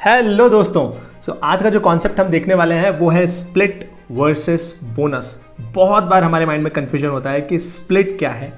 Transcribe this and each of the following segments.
Hello दोस्तों। आज का जो कॉन्सेप्ट हम देखने वाले हैं वो है स्प्लिट वर्सेस बोनस। बहुत बार हमारे माइंड में कंफ्यूजन होता है कि स्प्लिट क्या है,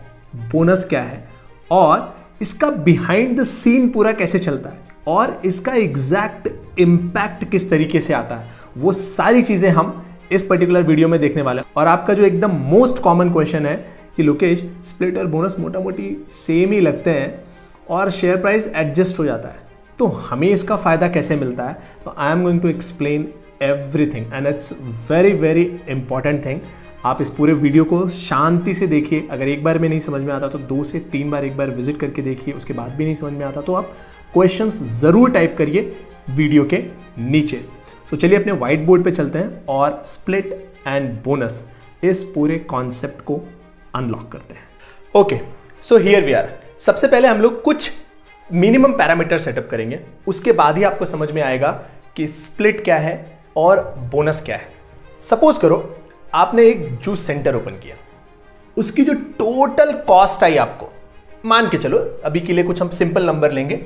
बोनस क्या है और इसका बिहाइंड द सीन पूरा कैसे चलता है और इसका एग्जैक्ट इम्पैक्ट किस तरीके से आता है। वो सारी चीज़ें हम इस पर्टिकुलर वीडियो में देखने वाले हैं। और आपका जो एकदम मोस्ट कॉमन क्वेश्चन है कि लोकेश, स्प्लिट और बोनस मोटा मोटी सेम ही लगते हैं और शेयर प्राइस एडजस्ट हो जाता है, तो हमें इसका फ़ायदा कैसे मिलता है। तो I am going to explain everything and it's very very important thing. आप इस पूरे वीडियो को शांति से देखिए। अगर एक बार में नहीं समझ में आता तो 2 से 3 बार एक बार विजिट करके देखिए। उसके बाद भी नहीं समझ में आता तो आप क्वेश्चंस ज़रूर टाइप करिए वीडियो के नीचे। तो चलिए अपने व्हाइट बोर्ड पे चलते हैं और स्प्लिट एंड बोनस इस पूरे कॉन्सेप्ट को अनलॉक करते हैं। Okay, so here we are. सबसे पहले हम लोग कुछ मिनिमम पैरामीटर सेटअप करेंगे, उसके बाद ही आपको समझ में आएगा कि स्प्लिट क्या है और बोनस क्या है। सपोज करो आपने एक जूस सेंटर ओपन किया, उसकी जो टोटल कॉस्ट आई आपको, मान के चलो अभी के लिए कुछ हम सिंपल नंबर लेंगे,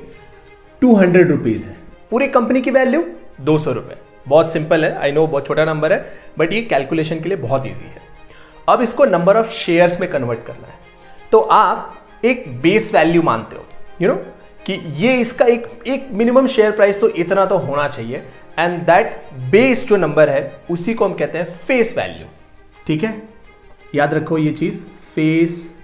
200 रुपीज है। पूरी कंपनी की वैल्यू 200 रुपए। बहुत सिंपल है, आई नो बहुत छोटा नंबर है, बट ये कैलकुलेशन के लिए बहुत ईजी है। अब इसको नंबर ऑफ शेयर्स में कन्वर्ट करना है, तो आप एक बेस वैल्यू मानते हो, यू नो, कि ये इसका एक मिनिमम शेयर प्राइस तो इतना तो होना चाहिए, एंड दैट बेस जो नंबर है उसी को हम कहते हैं फेस वैल्यू। ठीक है, याद रखो ये चीज, फेस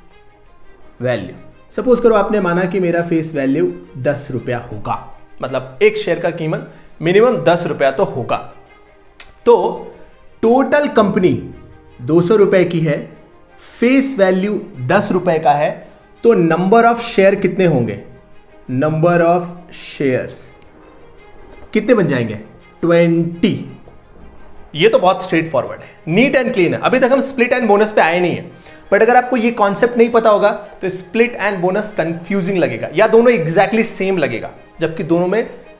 वैल्यू। सपोज करो आपने माना कि मेरा फेस वैल्यू 10 रुपया होगा, मतलब एक शेयर का कीमत मिनिमम 10 रुपया तो होगा। तो टोटल कंपनी 200 रुपए की है, फेस वैल्यू 10 रुपए का है, तो नंबर ऑफ शेयर कितने होंगे? नंबर ऑफ शेयर्स कितने बन जाएंगे? 20। ये तो बहुत स्ट्रेट फॉरवर्ड है, नीट एंड क्लीन है। अभी तक हम स्प्लिट एंड बोनस पे आए नहीं है, बट अगर आपको ये कॉन्सेप्ट नहीं पता होगा तो स्प्लिट एंड बोनस कंफ्यूजिंग लगेगा या दोनों एग्जैक्टली सेम लगेगा, जबकि दोनों में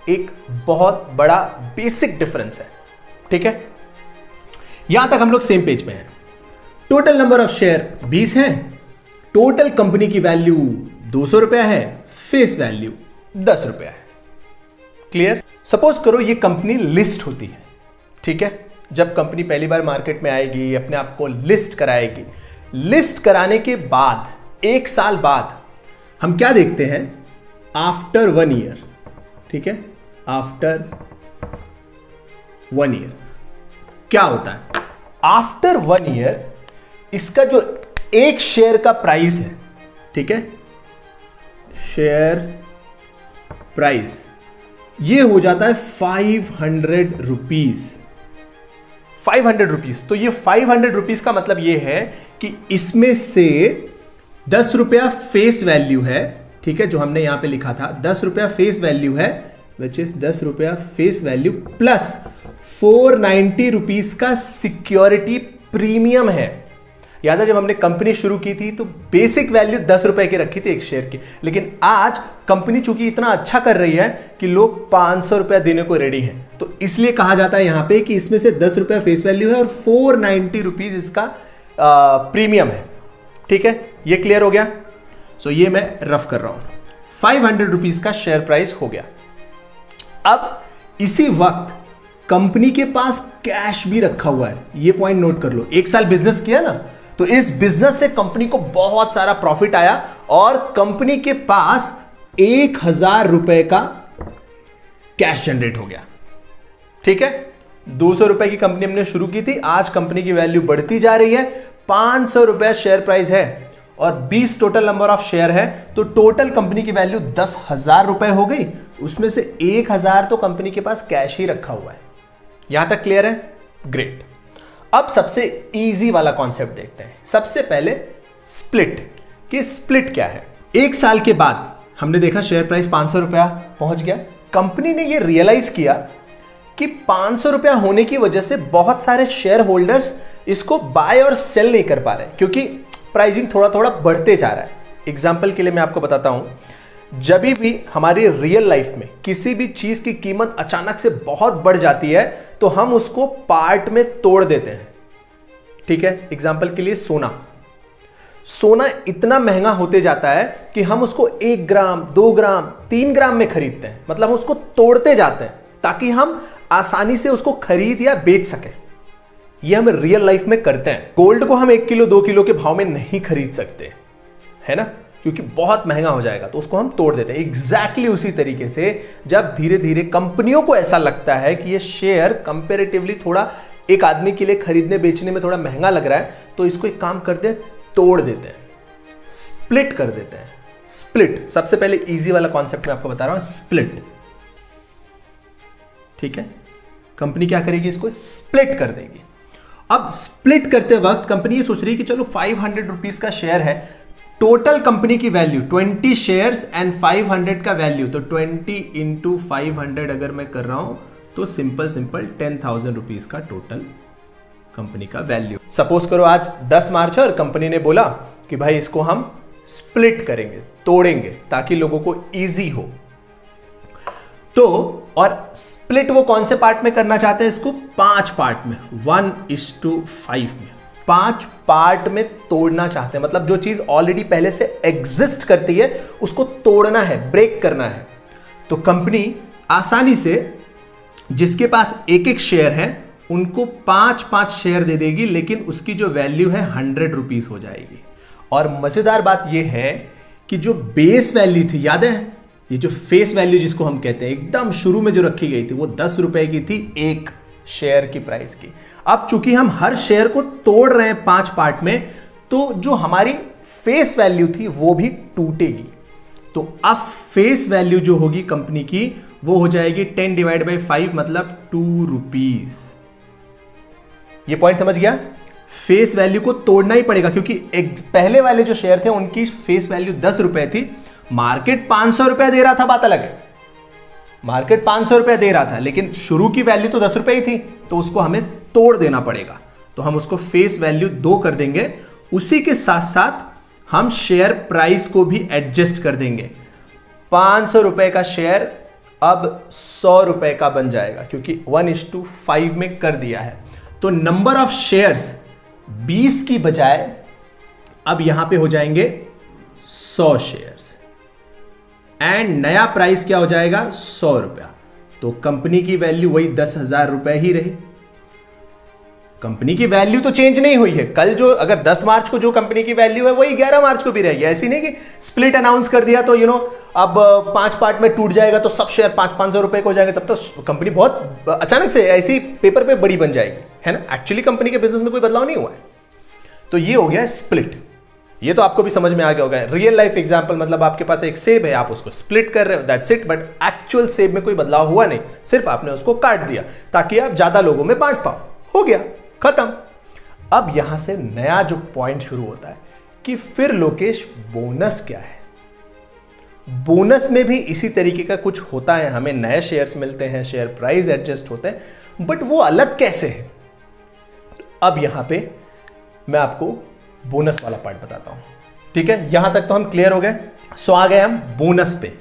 एक बहुत बड़ा बेसिक डिफरेंस है। ठीक है, यहां तक हम लोग सेम पेज पे हैं। टोटल नंबर ऑफ शेयर 20 है, टोटल कंपनी की वैल्यू 200 रुपया है, फेस वैल्यू 10 रुपया है। क्लियर? सपोज करो ये कंपनी लिस्ट होती है। ठीक है, जब कंपनी पहली बार मार्केट में आएगी, अपने आप को लिस्ट कराएगी, लिस्ट कराने के बाद 1 साल बाद हम क्या देखते हैं? After 1 year. ठीक है, आफ्टर 1 ईयर क्या होता है? आफ्टर 1 ईयर इसका जो एक शेयर का प्राइस है, ठीक है, शेयर प्राइस, ये हो जाता है 500 रुपीज। 500 रुपीज। तो ये 500 रुपीज का मतलब ये है कि इसमें से 10 रुपया फेस वैल्यू है। ठीक है, जो हमने यहां पे लिखा था 10 रुपया फेस वैल्यू है, विच इज 10 रुपया फेस वैल्यू प्लस 490 रुपीज का सिक्योरिटी प्रीमियम है। याद है जब हमने कंपनी शुरू की थी तो बेसिक वैल्यू 10 रुपए की रखी थी एक शेयर की, लेकिन आज कंपनी चूंकि इतना अच्छा कर रही है कि लोग 500 रुपया देने को रेडी हैं, तो इसलिए कहा जाता है यहां पे कि इसमें से 10 रुपया फेस वैल्यू है और 490 रुपीज इसका प्रीमियम है। ठीक है, ये क्लियर हो गया? सो ये मैं रफ कर रहा हूं, 500 रुपीज का शेयर प्राइस हो गया। अब इसी वक्त कंपनी के पास कैश भी रखा हुआ है, ये पॉइंट नोट कर लो। 1 साल बिजनेस किया ना, तो इस बिजनेस से कंपनी को बहुत सारा प्रॉफिट आया और कंपनी के पास 1000 रुपए का कैश जनरेट हो गया। ठीक है, 200 रुपए की कंपनी हमने शुरू की थी, आज कंपनी की वैल्यू बढ़ती जा रही है, 500 रुपए शेयर प्राइस है और 20 टोटल नंबर ऑफ शेयर है, तो टोटल कंपनी की वैल्यू 10,000 रुपए हो गई। उसमें से 1000 तो कंपनी के पास कैश ही रखा हुआ है। यहां तक क्लियर है? ग्रेट। अब सबसे इजी वाला कॉन्सेप्ट देखते हैं। सबसे पहले स्प्लिट, कि स्प्लिट क्या है। 1 साल के बाद हमने देखा शेयर प्राइस 500 रुपया पहुंच गया। कंपनी ने यह रियलाइज किया कि 500 रुपया होने की वजह से बहुत सारे शेयर होल्डर्स इसको बाय और सेल नहीं कर पा रहे, क्योंकि प्राइसिंग थोड़ा थोड़ा बढ़ते जा रहा है। एग्जाम्पल के लिए मैं आपको बताता हूं, जब भी हमारी रियल लाइफ में किसी भी चीज की कीमत अचानक से बहुत बढ़ जाती है तो हम उसको पार्ट में तोड़ देते हैं। ठीक है, एग्जाम्पल के लिए सोना इतना महंगा होते जाता है कि हम उसको 1 ग्राम, 2 ग्राम, 3 ग्राम में खरीदते हैं, मतलब हम उसको तोड़ते जाते हैं। ताकि हम आसानी से उसको खरीद या बेच सकें। ये हम रियल लाइफ में करते हैं। गोल्ड को हम 1 किलो 2 किलो के भाव में नहीं खरीद सकते, है ना, क्योंकि बहुत महंगा हो जाएगा, तो उसको हम तोड़ देते हैं। एग्जैक्टली उसी तरीके से जब धीरे धीरे कंपनियों को ऐसा लगता है कि ये शेयर कंपैरेटिवली थोड़ा एक आदमी के लिए खरीदने बेचने में थोड़ा महंगा लग रहा है, तो इसको एक काम करते हैं, तोड़ देते हैं, स्प्लिट कर देते हैं। स्प्लिट सबसे पहले इजी वाला कॉन्सेप्ट मैं आपको बता रहा हूं, स्प्लिट। ठीक है, कंपनी क्या करेगी, इसको स्प्लिट कर देगी। अब स्प्लिट करते वक्त कंपनी ये सोच रही है कि चलो 500 रुपीज का शेयर है, टोटल कंपनी की वैल्यू 20 शेयर्स एंड 500 का वैल्यू, तो 20 इंटू 500 अगर मैं कर रहा हूं तो सिंपल 10,000 रुपीज का टोटल कंपनी का वैल्यू। सपोज करो आज 10 मार्च है और कंपनी ने बोला कि भाई इसको हम स्प्लिट करेंगे, तोड़ेंगे, ताकि लोगों को इजी हो। तो और स्प्लिट वो कौन से पार्ट में करना चाहते हैं, इसको 5 पार्ट में, 1:5 में, 5 पार्ट में तोड़ना चाहते हैं। मतलब जो चीज ऑलरेडी पहले से एग्जिस्ट करती है उसको तोड़ना है, ब्रेक करना है। तो कंपनी आसानी से जिसके पास एक एक शेयर है उनको 5-5 शेयर दे देगी, लेकिन उसकी जो वैल्यू है 100 रुपीज हो जाएगी। और मजेदार बात यह है कि जो बेस वैल्यू थी, याद है, ये जो फेस वैल्यू जिसको हम कहते हैं, एकदम शुरू में जो रखी गई थी, वो 10 रुपए की थी एक शेयर की प्राइस की। अब चूंकि हम हर शेयर को तोड़ रहे हैं 5 पार्ट में, तो जो हमारी फेस वैल्यू थी वो भी टूटेगी। तो अब फेस वैल्यू जो होगी कंपनी की वो हो जाएगी 10/5, मतलब 2 रुपीज। ये पॉइंट समझ गया? फेस वैल्यू को तोड़ना ही पड़ेगा, क्योंकि पहले वाले जो शेयर थे उनकी फेस वैल्यू 10 रुपए थी, मार्केट 500 रुपए दे रहा था, बात अलग है, मार्केट 500 रुपए दे रहा था, लेकिन शुरू की वैल्यू तो 10 रुपए ही थी, तो उसको हमें तोड़ देना पड़ेगा। तो हम उसको फेस वैल्यू 2 कर देंगे, उसी के साथ साथ हम शेयर प्राइस को भी एडजस्ट कर देंगे। 500 रुपए का शेयर अब 100 रुपए का बन जाएगा, क्योंकि 1:5 में कर दिया है। तो नंबर ऑफ शेयर्स 20 की बजाय अब यहां पे हो जाएंगे 100 शेयर्स, एंड नया प्राइस क्या हो जाएगा, 100 रुपया। तो कंपनी की वैल्यू वही 10,000 रुपए ही रही। कंपनी की वैल्यू तो चेंज नहीं हुई है। कल जो अगर 10 मार्च को जो कंपनी की वैल्यू है वही 11 मार्च को भी रहेगी। ऐसी नहीं कि स्प्लिट अनाउंस कर दिया तो अब 5 पार्ट में टूट जाएगा तो सब शेयर 500 रुपए को हो जाएंगे, तब तो कंपनी बहुत अचानक से ऐसी पेपर पे बड़ी बन जाएगी, है ना। एक्चुअली कंपनी के बिजनेस में कोई बदलाव नहीं हुआ है। तो ये हो गया स्प्लिट। ये तो आपको भी समझ में आ गया होगा। रियल लाइफ एग्जांपल, मतलब आपके पास एक सेब है, आप उसको स्प्लिट कर रहे हो, दैट्स इट। बट एक्चुअल सेब में कोई बदलाव हुआ नहीं, सिर्फ आपने उसको काट दिया ताकि आप ज्यादा लोगों में बांट पाओ। हो गया, खत्म। अब यहां से नया जो पॉइंट शुरू होता है कि फिर लोकेश बोनस क्या है। बोनस में भी इसी तरीके का कुछ होता है, हमें नए शेयर्स मिलते हैं, शेयर प्राइस एडजस्ट होते हैं, बट वो अलग कैसे है। अब यहां पे मैं आपको बोनस वाला पार्ट बताता हूं, ठीक है। यहां तक तो हम क्लियर हो गए। सो आ गए हम बोनस पे।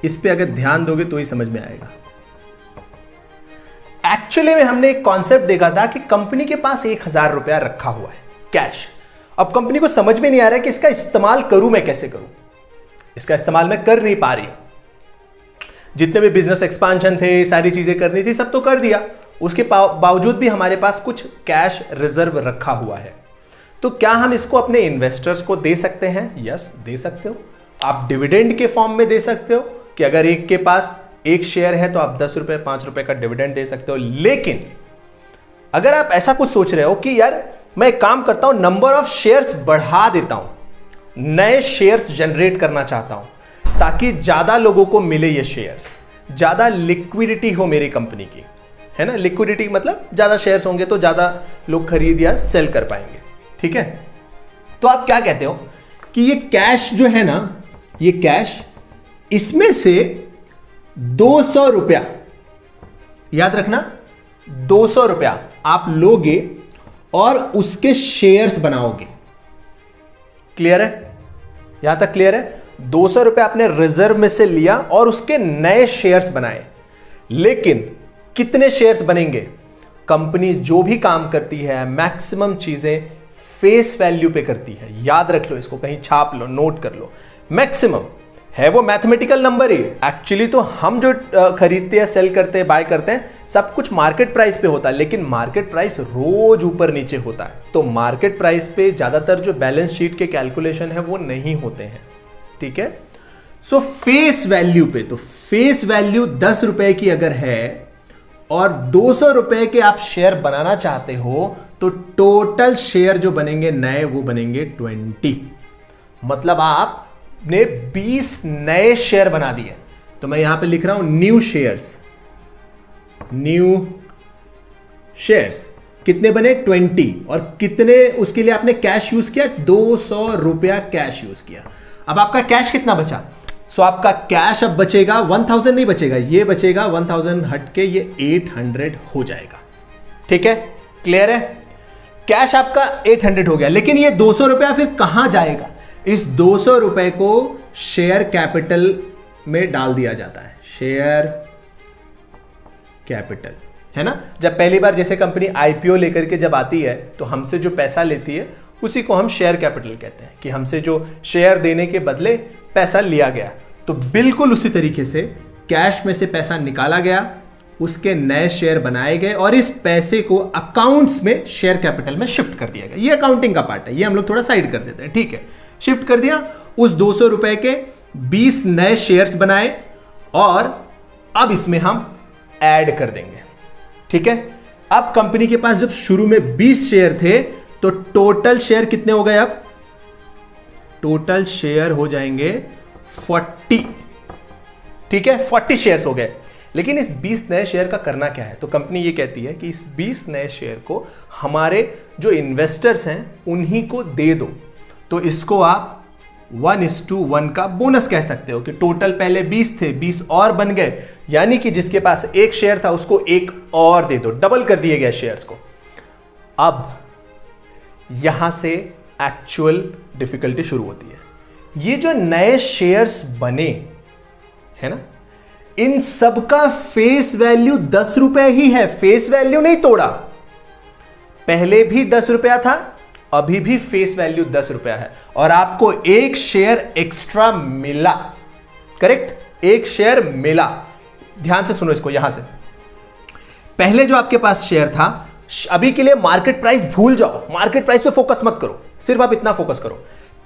इस पे अगर ध्यान दोगे तो ही समझ में आएगा। एक्चुअली में हमने एक कॉन्सेप्ट देखा था कि कंपनी के पास 1,000 रुपया रखा हुआ है कैश। अब कंपनी को समझ में नहीं आ रहा है कि इसका इस्तेमाल करूं मैं कैसे करूं। इसका इस्तेमाल मैं कर नहीं पा रही। जितने भी बिजनेस एक्सपांशन थे, सारी चीजें करनी थी, सब तो कर दिया। उसके बावजूद भी हमारे पास कुछ कैश रिजर्व रखा हुआ है। तो क्या हम इसको अपने इन्वेस्टर्स को दे सकते हैं? यस, दे सकते हो। आप डिविडेंड के फॉर्म में दे सकते हो कि अगर एक के पास एक शेयर है तो आप 10 रुपए 5 रुपए का डिविडेंड दे सकते हो। लेकिन अगर आप ऐसा कुछ सोच रहे हो कि यार मैं एक काम करता हूं, नंबर ऑफ शेयर्स बढ़ा देता हूं, नए शेयर्स जनरेट करना चाहता हूं ताकि ज्यादा लोगों को मिले ये शेयर्स, ज्यादा लिक्विडिटी हो मेरी कंपनी की, है ना। लिक्विडिटी मतलब ज्यादा शेयर्स होंगे तो ज्यादा लोग खरीद या सेल कर पाएंगे, ठीक है। तो आप क्या कहते हो कि ये कैश जो है ना, ये कैश, इसमें से 200 रुपया, याद रखना 200 रुपया आप लोगे और उसके शेयर्स बनाओगे। क्लियर है? यहां तक क्लियर है? 200 रुपया आपने रिजर्व में से लिया और उसके नए शेयर्स बनाए। लेकिन कितने शेयर्स बनेंगे? कंपनी जो भी काम करती है मैक्सिमम चीजें फेस वैल्यू पे करती है। याद रख लो, इसको कहीं छाप लो, नोट कर लो। मैक्सिमम है वो मैथमेटिकल नंबर ही। एक्चुअली तो हम जो खरीदते हैं, सेल करते हैं, बाय करते हैं, सब कुछ मार्केट प्राइस पे होता है, लेकिन मार्केट प्राइस रोज ऊपर नीचे होता है। तो मार्केट प्राइस पे ज्यादातर जो बैलेंस शीट के कैलकुलेशन है वो नहीं होते हैं, ठीक है। सो फेस वैल्यू पे, तो फेस वैल्यू 10 रुपए की अगर है और 200 रुपए के आप शेयर बनाना चाहते हो, तो टोटल शेयर जो बनेंगे नए वो बनेंगे 20। मतलब आपने 20 नए शेयर बना दिए। तो मैं यहां पे लिख रहा हूं न्यू शेयर्स। न्यू शेयर्स कितने बने? 20। और कितने उसके लिए आपने कैश यूज किया? 200 रुपया कैश यूज किया। अब आपका कैश कितना बचा? सो आपका कैश अब बचेगा 1000 नहीं बचेगा, ये बचेगा 1000 हट के ये 800 हो जाएगा। ठीक है, क्लियर है? कैश आपका 800 हो गया, लेकिन ये 200 रुपया फिर कहां जाएगा? इस 200 रुपए को शेयर कैपिटल में डाल दिया जाता है। शेयर कैपिटल, है ना। जब पहली बार जैसे कंपनी आईपीओ लेकर के जब आती है तो हमसे जो पैसा लेती है उसी को हम शेयर कैपिटल कहते हैं, कि हमसे जो शेयर देने के बदले पैसा लिया गया। तो बिल्कुल उसी तरीके से कैश में से पैसा निकाला गया, उसके नए शेयर बनाए गए और इस पैसे को अकाउंट्स में शेयर कैपिटल में शिफ्ट कर दिया गया। ये अकाउंटिंग का पार्ट है, ये हम लोग थोड़ा साइड कर देते हैं, ठीक है। शिफ्ट कर दिया, उस 200 रुपए के 20 नए शेयर्स बनाए और अब इसमें हम ऐड कर देंगे, ठीक है। अब कंपनी के पास जब शुरू में 20 शेयर थे तो टोटल शेयर कितने हो गए? अब टोटल शेयर हो जाएंगे 40, ठीक है। 40 शेयर्स हो गए। लेकिन इस 20 नए शेयर का करना क्या है? तो कंपनी ये कहती है कि इस 20 नए शेयर को हमारे जो इन्वेस्टर्स हैं उन्हीं को दे दो। तो इसको आप 1:1 का बोनस कह सकते हो, कि टोटल पहले 20 थे, 20 और बन गए, यानी कि जिसके पास एक शेयर था उसको एक और दे दो, डबल कर दिए गए शेयर्स को। अब यहां से एक्चुअल डिफिकल्टी शुरू होती है। ये जो नए शेयर्स बने है ना, इन सब का फेस वैल्यू 10 रुपए ही है, फेस वैल्यू नहीं तोड़ा। पहले भी 10 रुपया था, अभी भी फेस वैल्यू 10 रुपया है, और आपको एक शेयर एक्स्ट्रा मिला, करेक्ट, एक शेयर मिला। ध्यान से सुनो इसको, यहां से पहले जो आपके पास शेयर था, अभी के लिए मार्केट प्राइस भूल जाओ, मार्केट प्राइस पे फोकस मत करो, सिर्फ आप इतना फोकस करो।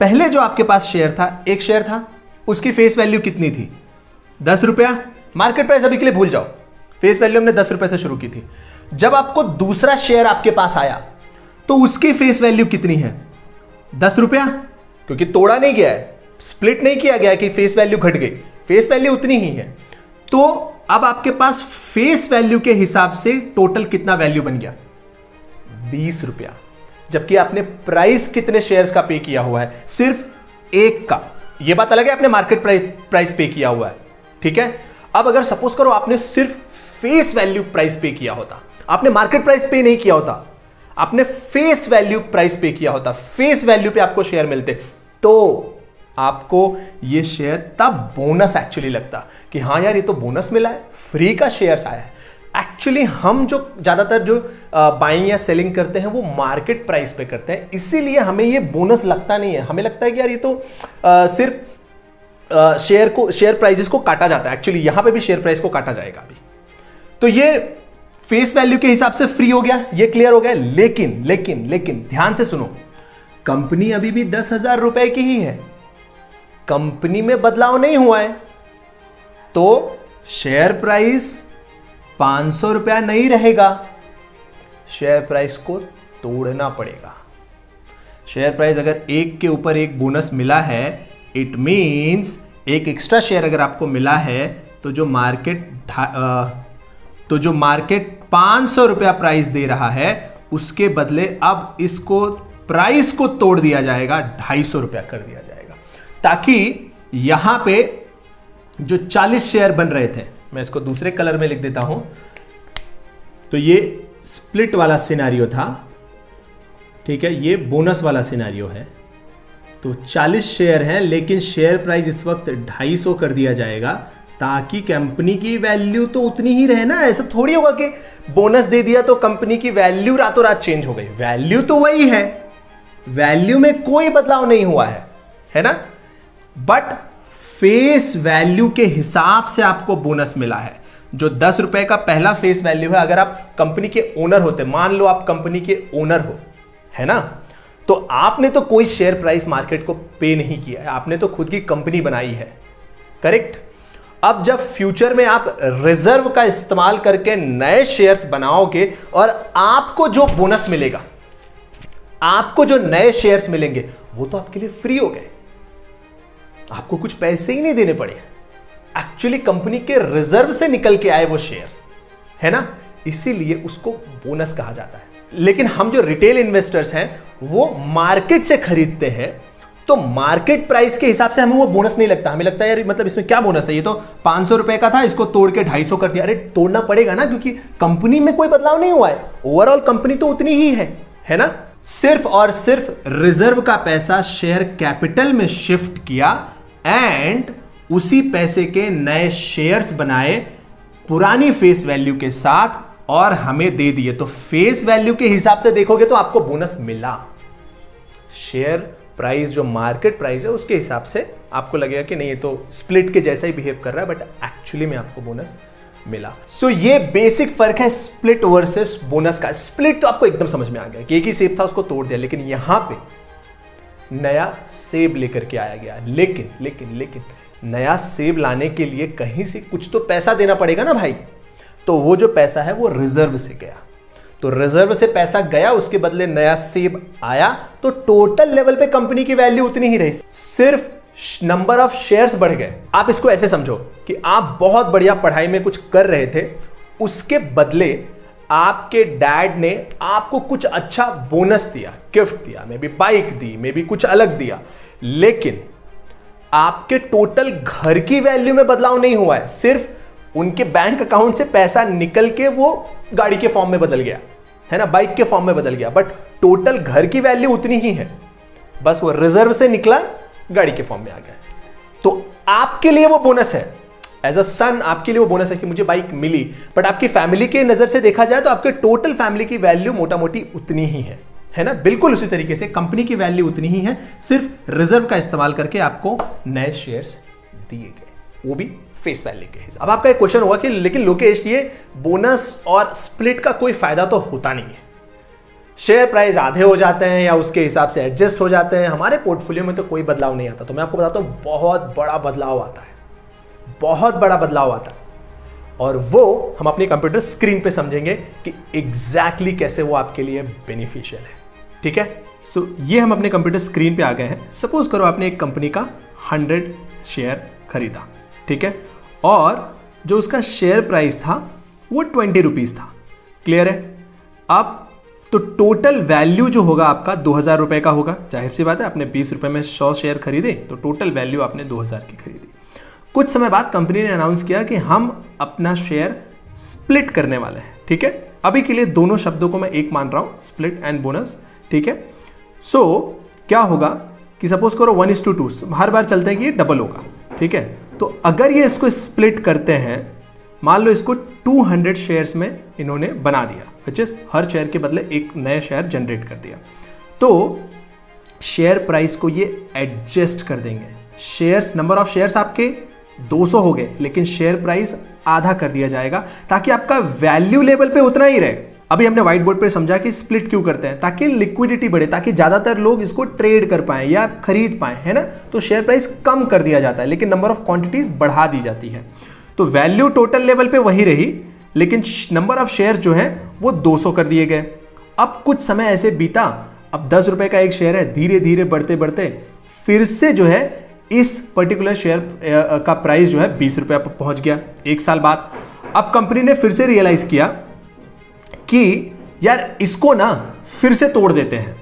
पहले जो आपके पास शेयर था, एक शेयर था, उसकी फेस वैल्यू कितनी थी? 10 रुपया। मार्केट प्राइस अभी के लिए भूल जाओ, फेस वैल्यू हमने 10 रुपए से शुरू की थी। जब आपको दूसरा शेयर आपके पास आया तो उसकी फेस वैल्यू कितनी है? 10 रुपया, क्योंकि तोड़ा नहीं गया है, स्प्लिट नहीं किया गया कि फेस वैल्यू घट गई, फेस वैल्यू उतनी ही है। तो अब आपके पास फेस वैल्यू के हिसाब से टोटल कितना वैल्यू बन गया? 20 रुपया। जबकि आपने प्राइस कितने शेयर्स का पे किया हुआ है? सिर्फ एक का। यह बात अलग है, आपने मार्केट प्राइस पे किया हुआ है, ठीक है। अब अगर सपोज करो आपने सिर्फ फेस वैल्यू प्राइस पे किया होता, आपने मार्केट प्राइस पे नहीं किया होता, आपने फेस वैल्यू प्राइस पे किया होता, फेस वैल्यू पे आपको शेयर मिलते, तो आपको ये शेयर तब बोनस एक्चुअली लगता कि हाँ यार ये तो बोनस मिला है, फ्री का शेयर्स आया है। एक्चुअली हम जो ज्यादातर जो बाइंग या सेलिंग करते हैं वो मार्केट प्राइस पे करते हैं, इसीलिए हमें ये बोनस लगता नहीं है। हमें लगता है कि यार ये तो सिर्फ शेयर प्राइसेस को काटा जाता है। एक्चुअली यहां पे भी शेयर प्राइस को काटा जाएगा अभी। तो ये फेस वैल्यू के हिसाब से फ्री हो गया, ये क्लियर हो गया। लेकिन लेकिन लेकिन ध्यान से सुनो, कंपनी अभी भी 10,000 रुपए की ही है, कंपनी में बदलाव नहीं हुआ है। तो शेयर प्राइस 500 रुपया नहीं रहेगा, शेयर प्राइस को तोड़ना पड़ेगा। शेयर प्राइस अगर एक के ऊपर एक बोनस मिला है, इट मींस एक एक्स्ट्रा शेयर अगर आपको मिला है, तो जो मार्केट 500 रुपया प्राइस दे रहा है, उसके बदले अब इसको प्राइस को तोड़ दिया जाएगा, 250 रुपया कर दिया जाएगा, ताकि यहां पे जो 40 शेयर बन रहे थे, मैं इसको दूसरे कलर में लिख देता हूं, तो ये स्प्लिट वाला सिनेरियो था, ठीक है, ये बोनस वाला सिनेरियो है। तो 40 शेयर हैं, लेकिन शेयर प्राइस इस वक्त 250 कर दिया जाएगा, ताकि कंपनी की वैल्यू तो उतनी ही रहे ना। ऐसा थोड़ी होगा कि बोनस दे दिया तो कंपनी की वैल्यू रातों रात चेंज हो गई, वैल्यू तो वही है, वैल्यू में कोई बदलाव नहीं हुआ है ना। बट फेस वैल्यू के हिसाब से आपको बोनस मिला है। जो 10 रुपए का पहला फेस वैल्यू है, अगर आप कंपनी के ओनर होते, मान लो आप कंपनी के ओनर हो, है ना, तो आपने तो कोई शेयर प्राइस मार्केट को पे नहीं किया है, आपने तो खुद की कंपनी बनाई है, करेक्ट। अब जब फ्यूचर में आप रिजर्व का इस्तेमाल करके नए शेयर्स बनाओगे और आपको जो बोनस मिलेगा, आपको जो नए शेयर्स मिलेंगे, वो तो आपके लिए फ्री हो गए, आपको कुछ पैसे ही नहीं देने पड़े। एक्चुअली कंपनी के रिजर्व से निकल के आए वो शेयर, है ना, इसीलिए उसको बोनस कहा जाता है। लेकिन हम जो रिटेल इन्वेस्टर्स हैं वो मार्केट से खरीदते हैं, तो मार्केट प्राइस के हिसाब से हमें वो बोनस नहीं लगता। हमें लगता है यार मतलब इसमें क्या बोनस है, ये तो 500 रुपए का था, इसको तोड़ के 250 कर दिया। अरे तोड़ना पड़ेगा ना, क्योंकि कंपनी में कोई बदलाव नहीं हुआ है, ओवरऑल कंपनी तो उतनी ही है ना। सिर्फ और सिर्फ रिजर्व का पैसा शेयर कैपिटल में शिफ्ट किया एंड उसी पैसे के नए शेयर्स बनाए पुरानी फेस वैल्यू के साथ और हमें दे दिए। तो फेस वैल्यू के हिसाब से देखोगे तो आपको बोनस मिला। शेयर प्राइस जो मार्केट प्राइस है उसके हिसाब से आपको लगेगा कि नहीं ये तो स्प्लिट के जैसा ही बिहेव कर रहा है, बट एक्चुअली में आपको बोनस मिला। सो ये बेसिक फर्क है स्प्लिट वर्सेस बोनस का। स्प्लिट तो आपको एकदम समझ में आ गया कि एक ही सेब था उसको तोड़ दिया, लेकिन यहां पे नया सेब लेकर के आया गया। लेकिन नया सेब लाने के लिए कहीं से कुछ तो पैसा देना पड़ेगा ना भाई। तो वो जो पैसा है वो रिजर्व से गया, तो रिजर्व से पैसा गया, उसके बदले नया सेब आया, तो टोटल लेवल पे कंपनी की वैल्यू उतनी ही रही, सिर्फ नंबर ऑफ शेयर्स बढ़ गए। आप इसको ऐसे समझो कि आप बहुत बढ़िया पढ़ाई में कुछ कर रहे थे, उसके बदले आपके डैड ने आपको कुछ अच्छा बोनस दिया, गिफ्ट दिया, may be bike the, may be कुछ अलग दिया, लेकिन आपके टोटल घर की वैल्यू में बदलाव नहीं हुआ है। सिर्फ उनके बैंक अकाउंट से पैसा निकल के वो गाड़ी के फॉर्म में बदल गया, है ना, बाइक के फॉर्म में बदल गया, बट टोटल घर की वैल्यू उतनी ही है, बस वो रिजर्व से निकला, गाड़ी के फॉर्म में आ गया। तो आपके लिए वो बोनस है, एज अ सन आपके लिए वो बोनस है कि मुझे बाइक मिली, बट आपकी फैमिली के नजर से देखा जाए तो आपके टोटल फैमिली की वैल्यू मोटा मोटी उतनी ही है ना। बिल्कुल उसी तरीके से कंपनी की वैल्यू उतनी ही है, सिर्फ रिजर्व का इस्तेमाल करके आपको नए शेयर्स दिए गए, वो भी फेस वैल्यू के हिसाब। अब आपका एक क्वेश्चन होगा कि लेकिन लोकेश ये बोनस और स्प्लिट का कोई फायदा तो होता नहीं है, शेयर प्राइस आधे हो जाते हैं या उसके हिसाब से एडजस्ट हो जाते हैं, हमारे पोर्टफोलियो में तो कोई बदलाव नहीं आता। तो मैं आपको बताता हूं बहुत बड़ा बदलाव आता है, बहुत बड़ा बदलाव आता है, और वो हम अपनी कंप्यूटर स्क्रीन पे समझेंगे कि एग्जैक्टली कैसे वो आपके लिए बेनिफिशियल है, ठीक है। सो ये हम अपने कंप्यूटर स्क्रीन पे आ गए हैं। सपोज करो आपने एक कंपनी का 100 शेयर खरीदा, ठीक है, और जो उसका शेयर प्राइस था वो 20 रुपीज था, क्लियर है। अब तो टोटल वैल्यू जो होगा आपका 2000 रुपए का होगा, जाहिर सी बात है, आपने 20 रुपए में 100 शेयर खरीदे तो टोटल वैल्यू आपने 2000 की खरीदी। कुछ समय बाद कंपनी ने अनाउंस किया कि हम अपना शेयर स्प्लिट करने वाले हैं, ठीक है। अभी के लिए दोनों शब्दों को मैं एक मान रहा हूं, स्प्लिट एंड बोनस, ठीक है। सो क्या होगा कि सपोज करो 1:2, हर बार चलते हैं कि ये डबल होगा, ठीक है। तो अगर ये इसको स्प्लिट करते हैं, मान लो इसको 200 शेयर्स में इन्होंने बना दिया, विच इज हर शेयर के बदले एक नया शेयर जनरेट कर दिया, तो शेयर प्राइस को ये एडजस्ट कर देंगे। शेयर्स, नंबर ऑफ शेयर्स आपके 200 हो गए, लेकिन शेयर प्राइस आधा कर दिया जाएगा ताकि आपका वैल्यू लेवल पे उतना ही रहे। अभी हमने व्हाइट बोर्ड पे समझा कि स्प्लिट क्यों करते हैं, ताकि लिक्विडिटी बढ़े, ताकि ज्यादातर लोग इसको ट्रेड कर पाए या खरीद पाए, है ना। तो शेयर प्राइस कम कर दिया जाता है, लेकिन नंबर ऑफ क्वांटिटीज बढ़ा दी जाती है। तो वैल्यू टोटल लेवल पे वही रही, लेकिन नंबर ऑफ शेयर जो है वो 200 कर दिए गए। अब कुछ समय ऐसे बीता, अब 10 रुपए का एक शेयर है, धीरे धीरे बढ़ते बढ़ते फिर से जो है इस पर्टिकुलर शेयर का प्राइस जो है 20 रुपए पर पहुंच गया। एक साल बाद अब कंपनी ने फिर से रियलाइज किया कि यार इसको ना फिर से तोड़ देते हैं,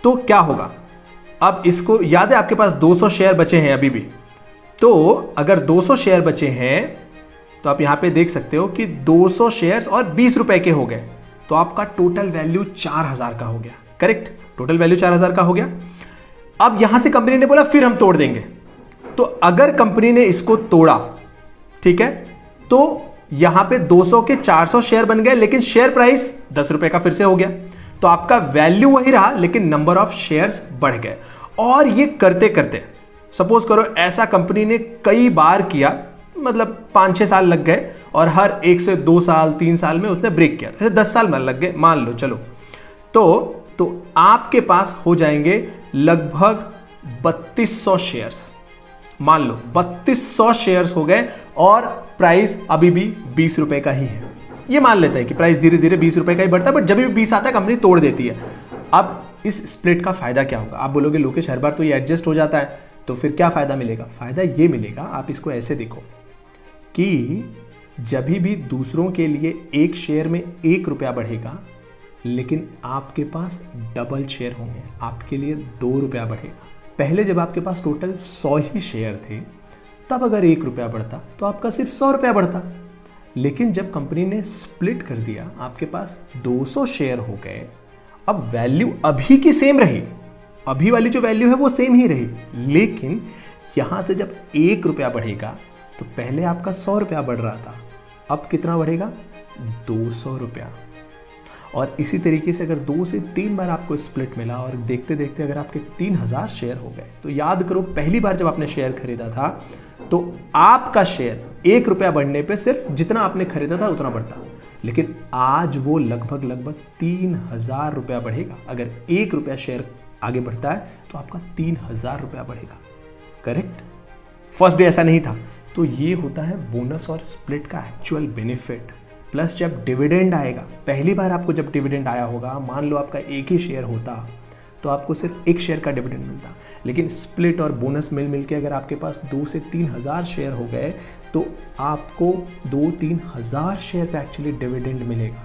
तो क्या होगा। अब इसको याद है आपके पास 200 शेयर बचे हैं अभी भी, तो अगर 200 शेयर बचे हैं तो आप यहां पे देख सकते हो कि 200 शेयर्स और 20 रुपए के हो गए, तो आपका टोटल वैल्यू 4000 का हो गया, करेक्ट, टोटल वैल्यू 4000 का हो गया। अब यहां से कंपनी ने बोला फिर हम तोड़ देंगे, तो अगर कंपनी ने इसको तोड़ा, ठीक है, तो यहां पे 200 के 400 शेयर बन गए, लेकिन शेयर प्राइस 10 रुपए का फिर से हो गया, तो आपका वैल्यू वही रहा, लेकिन नंबर ऑफ शेयर्स बढ़ गए। और ये करते करते सपोज करो ऐसा कंपनी ने कई बार किया, मतलब 5-6 साल लग गए और हर 1 से 2 साल 3 साल में उसने ब्रेक किया, ऐसे 10 साल में लग गए मान लो, चलो तो आपके पास हो जाएंगे लगभग 3200 शेयर्स। मान लो 3200 शेयर्स हो गए और प्राइस अभी भी 20 रुपए का ही है। ये मान लेते हैं कि प्राइस धीरे धीरे 20 रुपए का ही बढ़ता है, बट जब भी 20 आता है कंपनी तोड़ देती है। अब इस स्प्लिट का फायदा क्या होगा? आप बोलोगे लोकेश हर बार तो ये एडजस्ट हो जाता है, तो फिर क्या फायदा मिलेगा? फायदा ये मिलेगा, आप इसको ऐसे देखो कि जब भी दूसरों के लिए एक शेयर में 1 रुपया बढ़ेगा, लेकिन आपके पास डबल शेयर होंगे, आपके लिए 2 रुपया बढ़ेगा। पहले जब आपके पास टोटल 100 ही शेयर थे, तब अगर 1 रुपया बढ़ता तो आपका सिर्फ 100 रुपया बढ़ता। लेकिन जब कंपनी ने स्प्लिट कर दिया, आपके पास 200 शेयर हो गए। अब वैल्यू अभी की सेम रही, अभी वाली जो वैल्यू है वो सेम ही रही, लेकिन यहां से जब 1 रुपया बढ़ेगा तो पहले आपका 100 रुपया बढ़ रहा था, अब कितना बढ़ेगा? 200 रुपया। और इसी तरीके से अगर 2 से 3 बार आपको स्प्लिट मिला और देखते देखते अगर आपके 3000 शेयर हो गए, तो याद करो पहली बार जब आपने शेयर खरीदा था तो आपका शेयर 1 रुपया बढ़ने पे सिर्फ जितना आपने खरीदा था उतना बढ़ता, लेकिन आज वो लगभग 3000 रुपया बढ़ेगा। अगर 1 रुपया शेयर आगे बढ़ता है तो आपका 3000 रुपया बढ़ेगा। करेक्ट? फर्स्ट डे ऐसा नहीं था। तो ये होता है बोनस और स्प्लिट का एक्चुअल बेनिफिट। प्लस जब डिविडेंड आएगा, पहली बार आपको जब डिविडेंड आया होगा, मान लो आपका 1 ही शेयर होता तो आपको सिर्फ 1 शेयर का डिविडेंड मिलता, लेकिन स्प्लिट और बोनस मिल के अगर आपके पास 2 से 3000 शेयर हो गए तो आपको 2-3 हज़ार शेयर पे एक्चुअली डिविडेंड मिलेगा।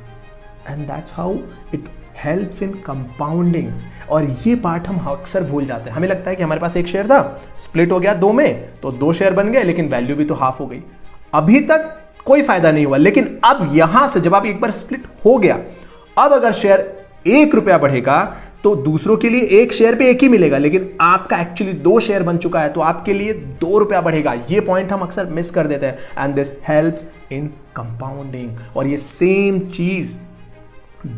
And that's how it helps in compounding. और ये पार्ट हम अक्सर भूल जाते हैं। हमें लगता है कि हमारे पास 1 शेयर था, स्प्लिट हो गया 2 में तो 2 शेयर बन गए, लेकिन वैल्यू भी तो हाफ हो गई। अभी तक कोई फायदा नहीं हुआ, लेकिन अब यहां से जब आप एक बार स्प्लिट हो गया, अब अगर शेयर 1 रुपया बढ़ेगा तो दूसरों के लिए 1 शेयर पे 1 ही मिलेगा, लेकिन आपका एक्चुअली 2 शेयर बन चुका है तो आपके लिए 2 रुपया बढ़ेगा। ये पॉइंट हम अक्सर मिस कर देते हैं। And this helps in compounding. और ये सेम चीज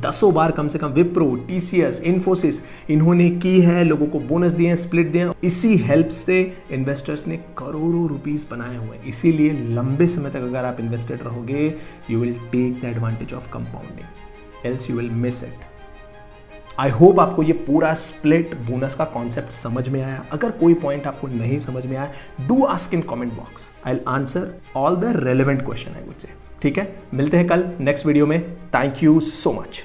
10 बार कम से कम विप्रो, टीसीएस, इन्फोसिस इन्होंने की है, लोगों को बोनस दिए हैं, स्प्लिट दिए हैं। इसी हेल्प से इन्वेस्टर्स ने करोड़ों रुपीस बनाए हुए हैं। इसीलिए लंबे समय तक अगर आप इन्वेस्टेड रहोगे, you will take the advantage of compounding, else you will miss it. I hope आपको ये पूरा स्प्लिट बोनस का कॉन्सेप्ट समझ में आया। अगर कोई पॉइंट आपको नहीं समझ में आया, do ask in comment box, I will answer all the relevant question I would say. ठीक है, मिलते हैं कल नेक्स्ट वीडियो में। Thank you so much.